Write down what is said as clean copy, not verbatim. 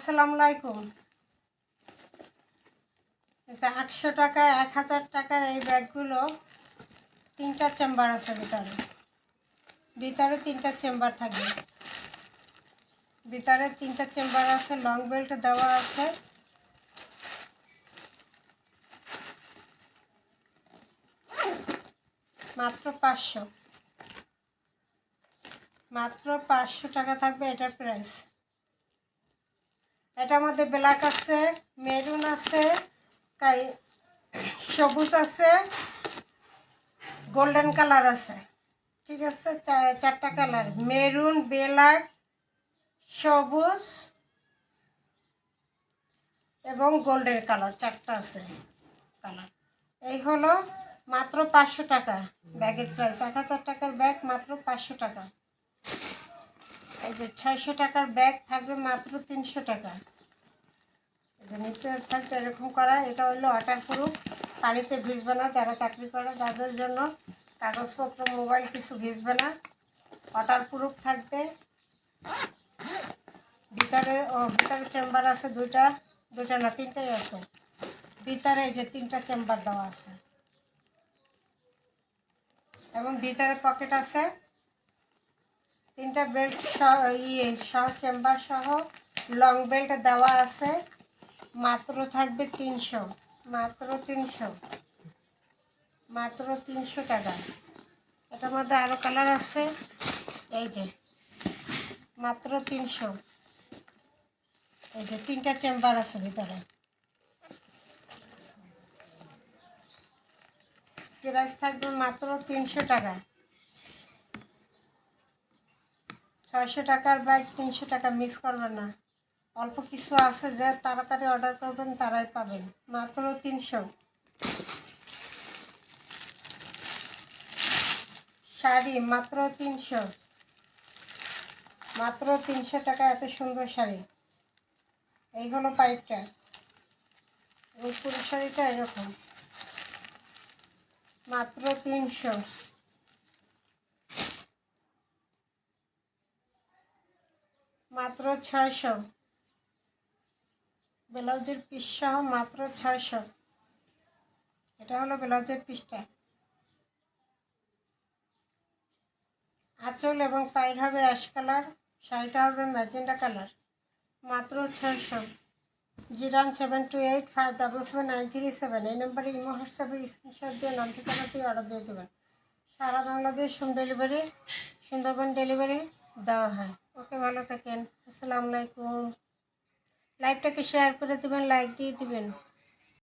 আসসালামু আলাইকুম। 800 টাকা 1000 টাকার এই ব্যাগগুলো 3টা চেম্বার আছে ভিতরে 3টা চেম্বার থাকবে। ভিতরে 3টা চেম্বার আছে, লং বেল্ট দেওয়া আছে। মাত্র 500 টাকা থাকবে এটার প্রাইস। এটার মধ্যে ব্ল্যাক আছে, মেরুন আছে, সবুজ আছে, গোল্ডেন কালার আছে। ঠিক আছে, 4টা কালার, মেরুন, ব্ল্যাক, সবুজ এবং গোল্ডেন কালার, 4টা আছে কালার। এই হলো মাত্র 500 টাকা ব্যাগের প্রাইস। 1000 টাকার ব্যাগ মাত্র 500 টাকা। এই যে 600 টাকার ব্যাগ থাকবে মাত্র 300 টাকা। এই যে নিচে থাকবে এরকম করা, এটা হলো ওয়াটারপ্রুফ, পানিতে ভিজবে না। যারা চাকরি করে তাদের জন্য কাগজপত্র, মোবাইল কিছু ভিজবে না, ওয়াটারপ্রুফ থাকবে। ভিতরে চেম্বার আছে দুইটা না 3টাই আছে। ভিতরে এই যে 3টা চেম্বার দেওয়া আছে এবং ভিতরে পকেট আছে। 3টা বেল্ট সহ চেম্বার সহ লং বেল্ট দেওয়া আছে। মাত্র থাকবে 300, মাত্র 300 টাকা। এটার মধ্যে আরও কালার আছে, এই যে মাত্র 300। এই যে 3টা চেম্বার আছে ভিতরে। প্রাইস থাকবে মাত্র 300 টাকা। 600 টাকার ব্যাগ 300 টাকা, মিস করবেন না। অল্প কিছু আছে, যে তাড়াতাড়ি অর্ডার করবেন তারাই পাবেন। মাত্র 300। শাড়ি মাত্র 300, মাত্র 300 টাকা। এত সুন্দর শাড়ি। এই হলো পাইপটা, এই পুরো শাড়িটা এরকম, মাত্র 300। মাত্র 600, ব্লাউজের পিস সহ মাত্র 600। এটা হলো ব্লাউজের পিসটা। আঁচল এবং পায়ের হবে অ্যাশ কালার, শাড়িটা হবে ম্যাজেন্ডা কালার। মাত্র 600। 01728577937, এই নম্বরে ইমো হোয়াটসঅ্যাপে স্ক্রিনশট দিয়ে নাম ঠিকানা দিয়ে অর্ডার দিয়ে দেবেন। সারা Bangladesh home delivery, Sundarban delivery দেওয়া হয়। ওকে, ভালো থাকেন। আসসালামু আলাইকুম। লাইভটাকে শেয়ার করে দেবেন, লাইক দিয়ে দিবেন।